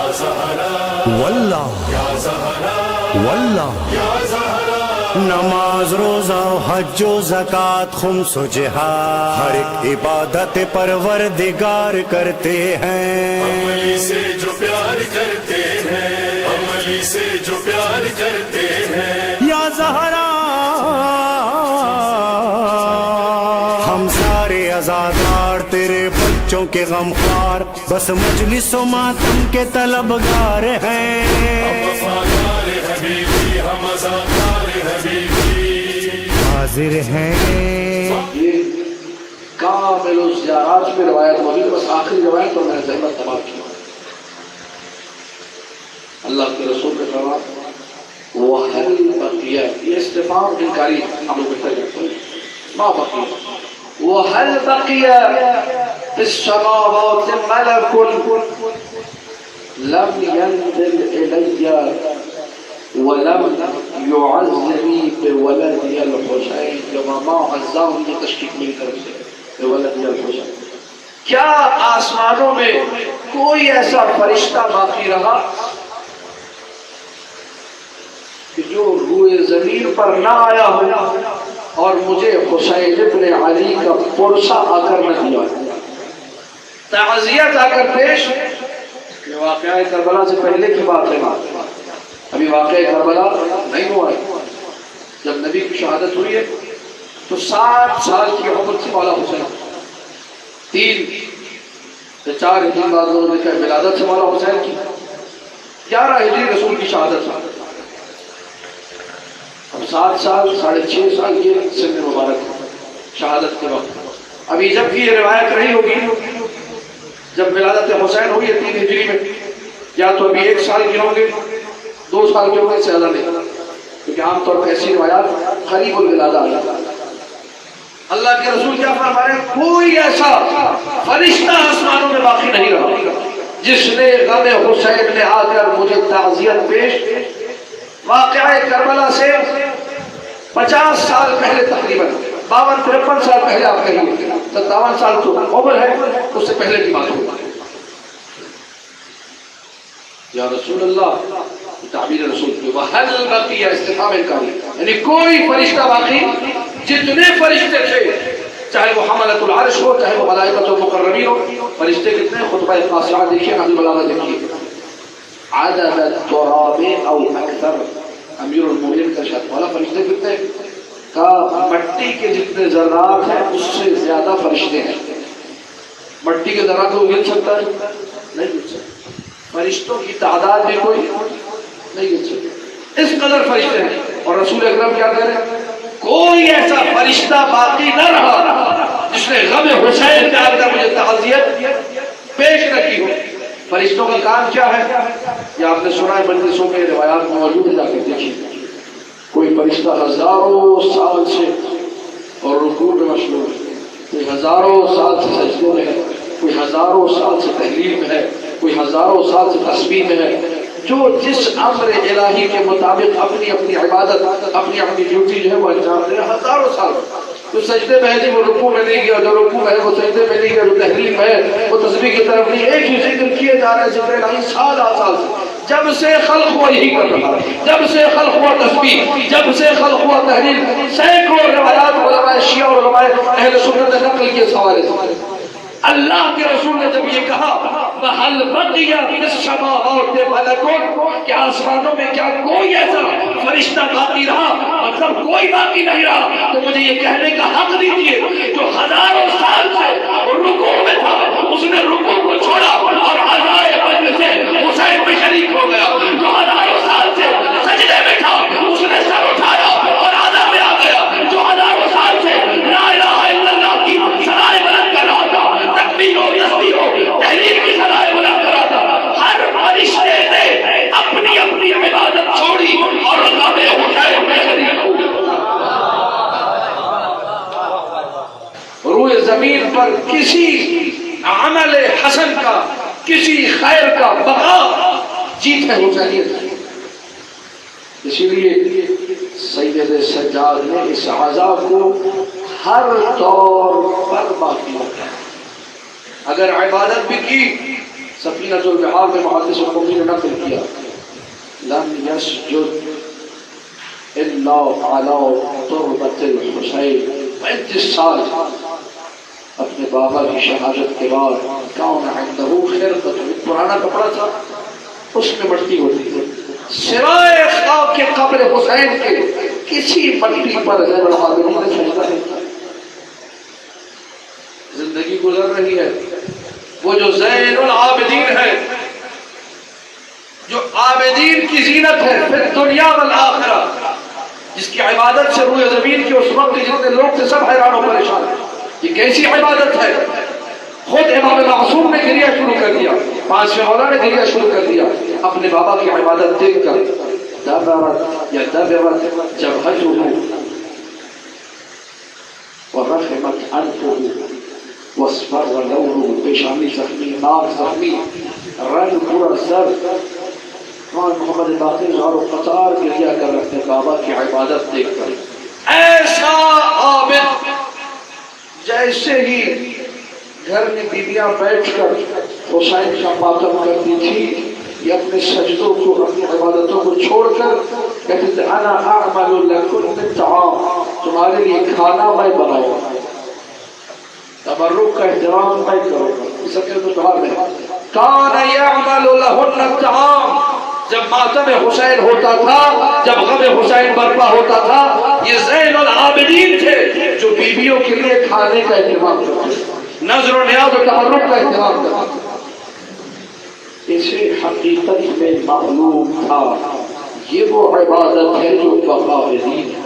واللہ واللہ نماز روزہ حج و زکوٰۃ خمس و جہاد ہر ایک عبادت پروردگار کرتے ہیں، عملی سے جو پیار کرتے ہیں، عملی سے جو پیار کرتے ہیں، یا زہرا ہم سارے عزادار تیرے بچوں کے غمخوار، بس مجلس و ماتم کے طلبگار ہیں، وفادار حبیبی ہم عزادار حبیبی، حاضر ہیں۔ یہ کامل الزیارات میں روایت موجود، بس آخری روایت اور میں نے زحمت تمام کیا۔ اللہ کے رسول نے فرمایا وَهَلْ بَقِيَ، یہ استفہام انکاری ہم لوگ بہتر کرتے ہیں، ما بقیہ وَهَلْ بَقِيَ فِي السَّمَاوَاتِ مَلَكٌ لَمْ يَنزِلْ إِلَيَّ وَلَمْ يُعَزِّنِي بِوَلَدِيَ الْحُسَيْنِ، جب ماں عزاء ان کی تشکیق میری طرف سے بِوَلَدِيَ الْحُسَيْنِ، کیا آسمانوں میں کوئی ایسا فرشتہ باقی رہا کہ جو روئے زمین پر نہ آیا ہو اور مجھے حسین ابن علی کا پرسہ آ کر نہ دیا، تعزیت آ کر پیش؟ یہ واقعہ کربلا سے پہلے کی بات ہے، ابھی واقعہ کربلا نہیں ہوا ہے۔ جب نبی کی شہادت ہوئی ہے تو 60 سال کی عمر سے مولا حسین، 3 سے 4 ہجری بعد لوگوں نے کہا ولادت سے مولا حسین کی، 11 ہجری رسول کی شہادت سے، اب 7 سال 6.5 سال کی سن مبارک شہادت کے وقت۔ ابھی جب کی یہ روایت رہی ہوگی جب ولادت حسین ہوئی ہے 3 ہجری میں، یا تو ابھی 1 سال کے ہوں گے، 2 سال کے ہوں گے، سے زیادہ نہیں، کیونکہ عام طور پر ایسی روایات قریب الولادہ آ جاتا ہے۔ اللہ کے رسول کیا فرما رہے ہیں؟ کوئی ایسا فرشتہ آسمانوں میں باقی نہیں رہا جس نے غم حسین نے آ کر مجھے تعزیت پیش۔ واقعہ کربلا سے 50 سال پہلے، تقریباً 52-53 سال پہلے، آپ کہیے 57 سال تو عمر ہے، اس سے پہلے کی بات ہوگی۔ یا رسول اللہ، تعبیر رسول کی وَهَلْ بَقِيَ استفہام انکاری، یعنی کوئی فرشتہ باقی، جتنے فرشتے تھے، چاہے وہ حملۃ العرش ہو، چاہے وہ ملائکۃ المقربین ہو، فرشتے کتنے؟ خطبہ قاصعہ دیکھیے، نبی بلاغہ دیکھیے، عدد التراب او اکثر، امیر المومنین کا ارشاد، مولا فرشتے کتنے؟ کہا مٹی کے جتنے ذرات ہیں اس سے زیادہ فرشتے ہیں۔ مٹی کے ذرات کو گن سکتا ہے؟ نہیں گن سکتا۔ فرشتوں کی تعداد میں کوئی نہیں گن سکتا، اس قدر فرشتے ہیں۔ اور رسول اکرم کیا کہہ رہے ہیں؟ کوئی ایسا فرشتہ باقی نہ رہا جس نے غم حسین کا کر مجھے تعزیت پیش نہ کی ہو۔ فرشتوں کا کام کیا ہے؟ یہ آپ نے سنا ہے، مجلسوں میں روایات میں موجود ہے، جا کے دیکھیے۔ کوئی فرشتہ ہزاروں سال سے اور رکوع میں مشغول ہے، کوئی ہزاروں سال سے سجدوں میں ہے، کوئی ہزاروں سال سے تحلیل میں ہے، کوئی ہزاروں سال سے تسبیح میں ہے، جو جس امر الہی کے مطابق اپنی اپنی عبادت، اپنی اپنی ڈیوٹی جو ہے وہ انجام دے رہے ہزاروں سال۔ تو سجدے میں ہے وہ رکوع میں نہیں گیا، جو رکوع میں ہے وہ سجدے میں نہیں گیا، جو تحلیل میں ہے وہ تسبیح کی طرف نہیں، ایک ہی ذکر کیے جا رہے ہیں، ذکر الہی سال سال سے، جب سے خلق ہوا یہی کر رہا ہے، جب سے خلق ہوا تسبیح، جب سے خلق ہوا تحلیل۔ سینکڑوں روایات علماء شیعہ اور علماء اہل سنت نے نقل کیے اس حوالے سے۔ اللہ کے رسول نے جب یہ کہا وَهَلْ بَقِيَ فِي السَّمَاوَاتِ مَلَكٌ، کہ آسمانوں میں کیا کوئی ایسا فرشتہ باقی رہا، مطلب کوئی باقی نہیں رہا، تو مجھے یہ کہنے کا حق دیجیے جو ہزاروں سال سے رکوع میں تھا، اس نے رکوع کو چھوڑا اور عزائے بجر سے حسین میں شریک ہو گیا، جو ہزاروں سال سے سجدے میں تھا اس نے سر اٹھایا اور عزا میں آ گیا، جو ہزاروں سال سے لا الہ الا اللہ کی صدائے بلند کر رہا تھا، تکبیر ہو، تسبیح ہو، تحلیل کی صدائے بلند کر رہا تھا، ہر فرشتے نے اپنی اپنی عبادت چھوڑی اور غم حسین میں شریک ہو گیا۔ روئے زمین پر کسی عمل حسن کا، کسی خیر کا بقا جیت ہے حسینیت۔ اسی لیے سید سجاد نے اس عذاب کو ہر طور پر باقی رکھا۔ اگر عبادت بھی کی سفینۃ البحار میں محدث قومی نے نقل کیا لم يسجد الا على تربة الحسین. 35 سال اپنے بابا کی شہادت کے بعد کون عنده خرقۃ، پرانا کپڑا تھا اس میں مٹی ہوتی تھی، سوائے خاک کے قبر حسین کے کسی مٹی پر زین العابدین نے سجدہ نہیں کیا. زندگی گزر رہی ہے، وہ جو زین العابدین ہے، جو عابدین کی زینت ہے پھر دنیا والآخرہ، جس کی عبادت سے روئے زمین کے اس وقت جتنے لوگ تھے سب حیران و پریشان. یہ کیسی عبادت ہے؟ خود امام معصوم نے گریہ شروع کر دیا، 5 مولا نے گریہ شروع کر دیا اپنے بابا کی عبادت دیکھ کر. دبرت یا دبرت جبہتہ ورحمت انفہ واصفر لونه، پیشانی زخمی، ناک زخمی، رنگ پورا زرد. محمد باقر غار و قطار گریہ کر رکھتے بابا کی عبادت دیکھ کر. ایسا عابد جیسے ہی گھر میں بیویاں بیٹھ کر حسین کا ماتم کرتی تھی، یہ اپنے سجدوں کو اپنی عبادتوں کو چھوڑ کر کہتے تھے انا اعمل لکم الطعام، تمہارے لیے کھانا میں بناؤں گا، تبرک کا احترام میں کروں گا. اس کے دعا میں کان یعمل لہن الطعام، جب ماتم حسین ہوتا تھا، جب غم حسین برپا ہوتا تھا، یہ زین العابدین تھے جو بیویوں کے لیے کھانے کا اہتمام کرتے، نظر و نیاز و تبرک کا اہتمام کرتے. اسے حقیقت میں معلوم تھا یہ وہ عبادت ہے جو بقا دین ہے.